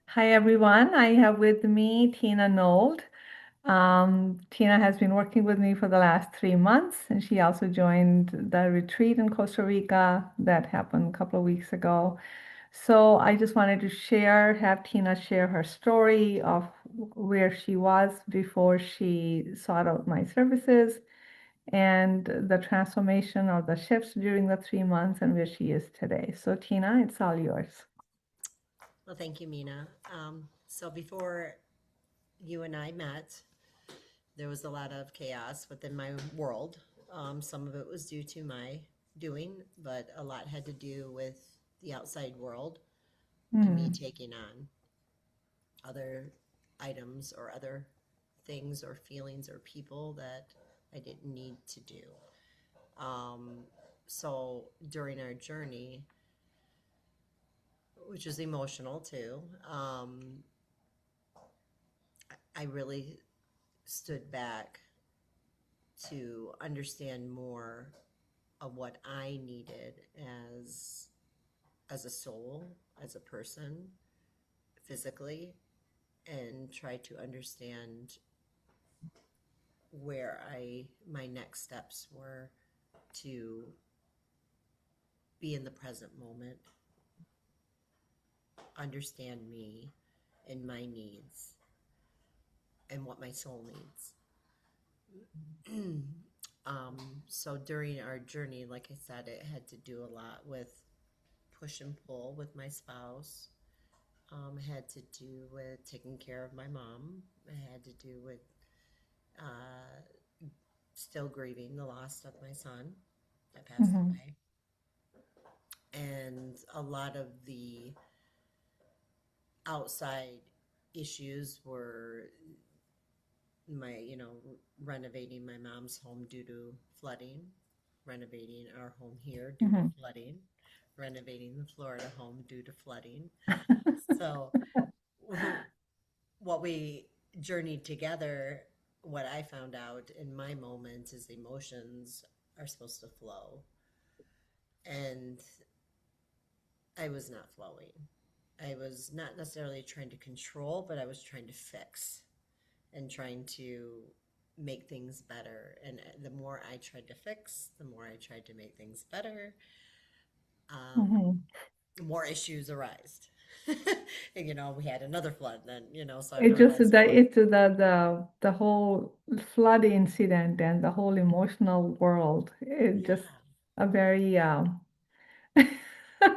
Hi, everyone. I have with me Tina Nold. Tina has been working with me for the last 3 months, and she also joined the retreat in Costa Rica that happened a couple of weeks ago. So I just wanted to have Tina share her story of where she was before she sought out my services and the transformation or the shifts during the 3 months and where she is today. So, Tina, it's all yours. Well, thank you, Mina. So before you and I met, there was a lot of chaos within my world. Some of it was due to my doing, but a lot had to do with the outside world and me Mm, taking on other items or other things or feelings or people that I didn't need to do. Um, so during our journey, which is emotional too, I really stood back to understand more of what I needed as as a soul, as a person, physically, and try to understand where I my next steps were to be in the present moment, understand me and my needs and what my soul needs. So during our journey, like I said, it had to do a lot with push and pull with my spouse. Had to do with taking care of my mom. It had to do with uh, still grieving the loss of my son that passed mhm. away. And a lot of the outside issues were renovating my mom's home due to flooding, renovating our home here due to Mhm. flooding, renovating the Florida home due to flooding. So what we journeyed together, what I found out in my moments is emotions are supposed to flow. And I was not flowing. I was not necessarily trying to control, but I was trying to fix and trying to make things better. And the more I tried to fix, the more I tried to make things better, um, Mhm. more issues arised. And, we had another flood then, so I It just realized, the well, it's the whole flood incident and the whole emotional world is yeah, just a very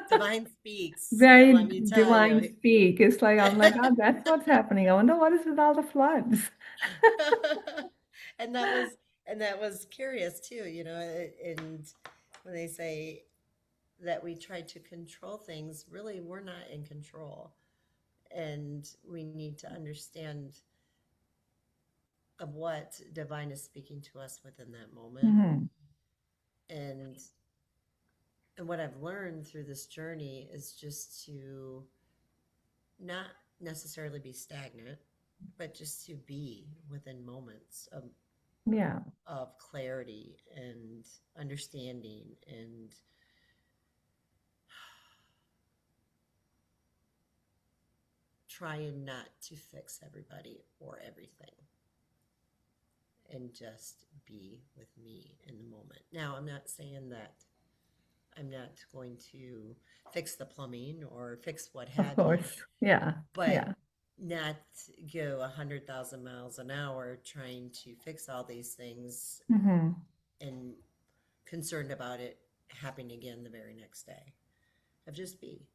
divine speaks. And very let me tell divine you, speak. It's like I'm like, oh, that's what's happening. I wonder what is with all the floods. and that was curious too, and when they say that we try to control things, really we're not in control. And we need to understand of what divine is speaking to us within that moment. Hmm. And and what I've learned through this journey is just to not necessarily be stagnant, but just to be within moments Yeah. of clarity and understanding and trying not to fix everybody or everything and just be with me in the moment. Now, I'm not saying that I'm not going to fix the plumbing or fix what Of have you, course. Yeah. but Yeah. not go 100,000 miles an hour trying to fix all these things Hmm. and concerned about it happening again the very next day. Of just be.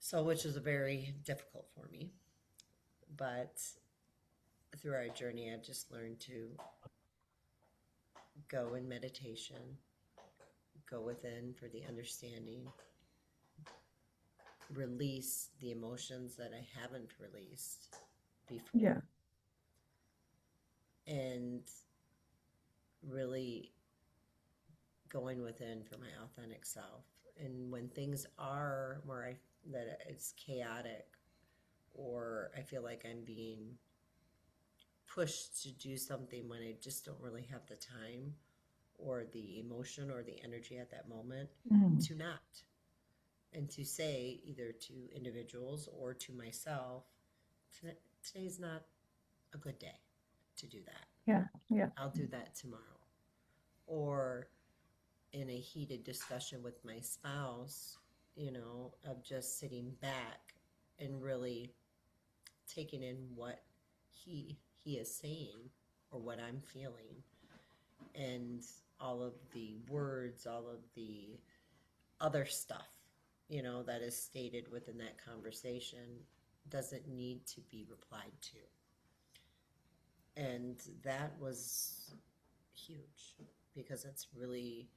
So, which is very difficult for me. But through our journey, I've just learned to go in meditation, go within for the understanding, release the emotions that I haven't released Yeah. before, and really going within for my authentic self. And when things are where that it's chaotic or I feel like I'm being pushed to do something when I just don't really have the time or the emotion or the energy at that moment, Hmm. to not. and to say either to individuals or to myself, today's not a good day to do that. Yeah. Yeah. I'll do that tomorrow. Or in a heated discussion with my spouse, of just sitting back and really taking in what he is saying or what I'm feeling, and all of the words, all of the other stuff, that is stated within that conversation doesn't need to be replied to. And that was huge because it's really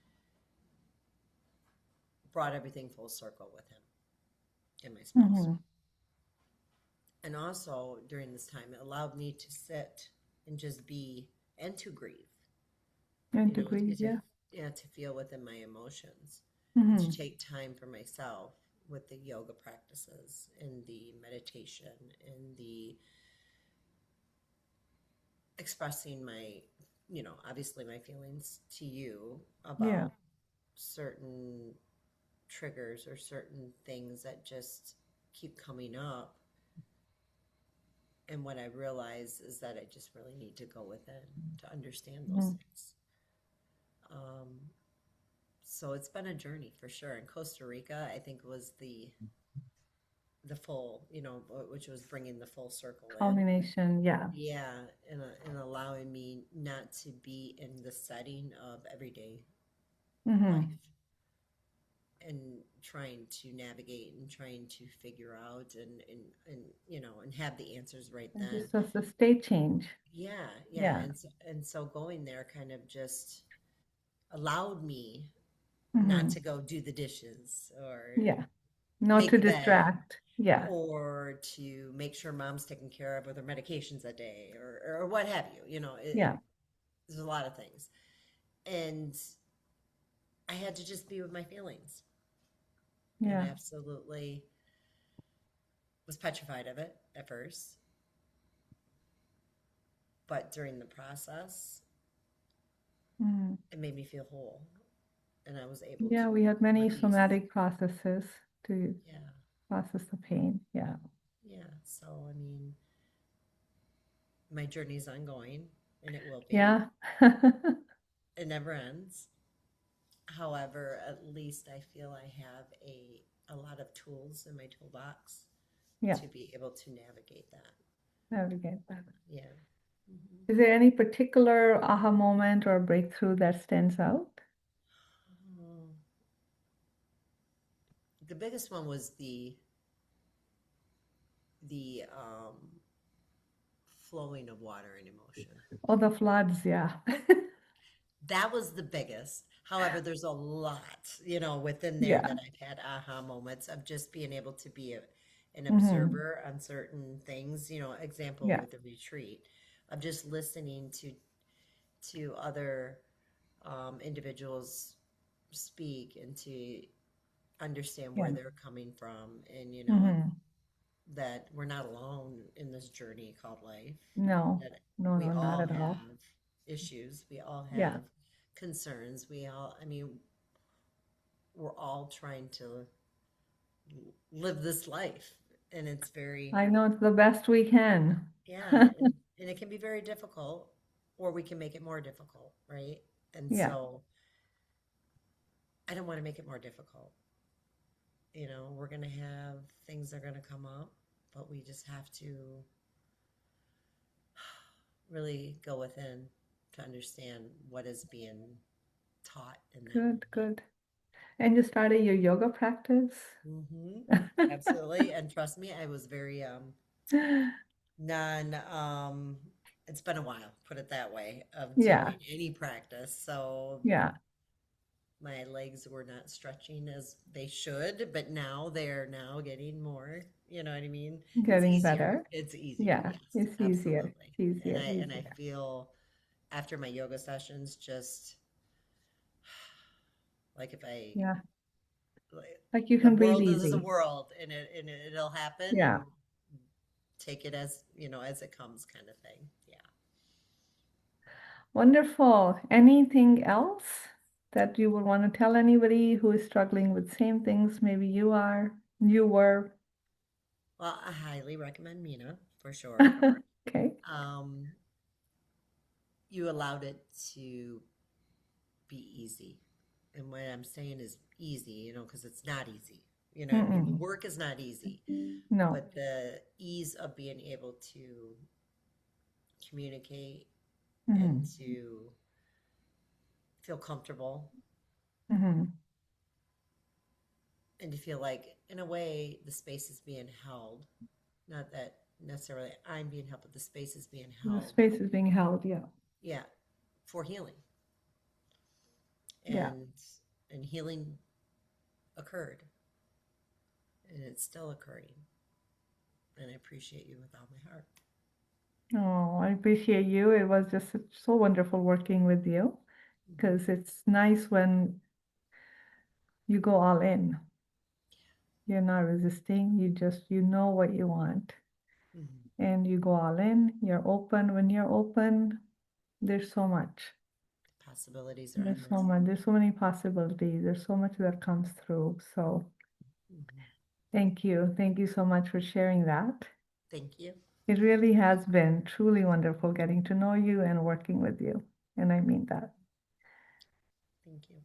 brought everything full circle with him and my spouse. Hmm. And also during this time, it allowed me to sit and just be and to grieve, And to grieve. to Yeah. yeah, to feel within my emotions, to Hmm. take time for myself with the yoga practices and the meditation and the expressing my, obviously my feelings to you Yeah. about certain triggers or certain things that just keep coming up. And what I realize is that I just really need to go within to understand those Hmm. things. So it's been a journey for sure. In Costa Rica, I think was the full, which was bringing the full circle in. Culmination. Yeah. Yeah, and allowing me not to be in the setting of everyday Hmm. life and trying to navigate and trying to figure out and have the answers right And then. just as a state change. Yeah, yeah, Yeah. and so going there kind of just allowed me not Hmm. to go do the dishes or Yeah. Not make to the bed distract. Yeah. or to make sure mom's taken care of with her medications a day or what have you. Yeah. There's a lot of things. And I had to just be with my feelings and Yeah. absolutely was petrified of it at first. But during the process, Mm. it made me feel whole and I was able Yeah, to we had many release. somatic processes to Yeah, process the pain. Yeah. yeah. So, I mean, my journey is ongoing and it will be. Yeah. It never ends. However, at least I feel I have a lot of tools in my toolbox Yeah. to be able to navigate that. Navigate that. Yeah. Hmm. Is there any particular aha moment or breakthrough that stands out? The biggest one was the flowing of water and emotion. Oh, the floods. Yeah. That was the biggest. However, there's a lot, within there Yeah. that I've had aha moments of just being able to be an Hmm. observer on certain things. Example Yeah. with the retreat, of just listening to other individuals speak and to understand where Yeah. they're coming from, and Hmm. that we're not alone in this journey called life, No. that No, we no, not all at all. have issues, we all Yeah. have concerns, I mean, we're all trying to live this life, and it's very, I know it's the best we can. yeah, and it can be very difficult, or we can make it more difficult, right? And Yeah. so I don't want to make it more difficult. We're going to have things that are going to come up, but we just have to really go within to understand what is being taught in that Good, moment. good. And you started your yoga practice? Hmm. Absolutely. And trust me, I was very non it's been a while, put it that way, of Yeah. doing any practice. So Yeah. my legs were not stretching as they should, but now they're now getting more, you know what I mean? It's Getting easier. better. It's easier. Yeah. Yes, It's easier. absolutely. And Easier. I Easier. feel after my yoga sessions just like if I Yeah. like, Like you the can breathe world is a easy. world and it'll happen Yeah. and take it as, as it comes kind of thing. Yeah. Wonderful. Anything else? that you would want to tell anybody who is struggling with same things maybe you were? Well, I highly recommend Mina for sure. Okay. Um, you allowed it to be easy. And what I'm saying is easy, because it's not easy. You know what I mean? The Mm-mm. work is not easy, No. but the ease of being able to communicate and Mm-hmm. to feel comfortable Mm-hmm. and to feel like, in a way, the space is being held. Not that necessarily I'm being held, but the space is being The held. space is being held. Yeah. Yeah, for healing. Yeah. And healing occurred, and it's still occurring. And I appreciate you with all my heart. Oh, I appreciate you. It was just so wonderful working with you Mm-hmm. because it's nice when you go all in. You're not resisting. You know what you want Mm-hmm. and you go all in. You're open. When you're open, there's so much. Possibilities are There's endless. so much. There's so many possibilities. There's so much that comes through. So Mm-hmm. thank you. Thank you so much for sharing that. Thank you. It really has been truly wonderful getting to know you and working with you. And I mean that. Thank you.